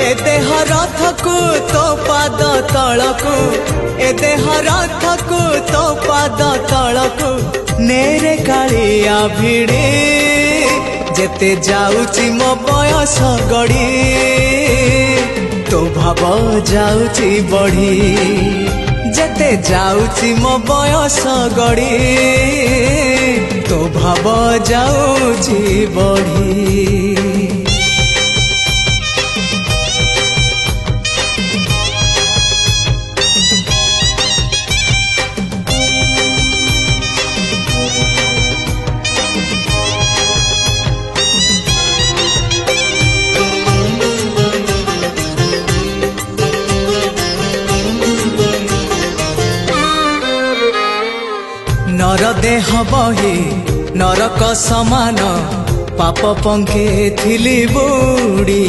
ए देह रथकु तो पाद तलकु ए देह रथकु तो पाद तलकु नेरे कालिया भिड़ी जेते जाउची मो बयस गड़ी तो भाव जाउची बढ़ी जेते जाउची मो बयस गड़ी तो भाव जाउची बढ़ी। नर देह बही नरक समान पाप पंखे थिली बुड़ी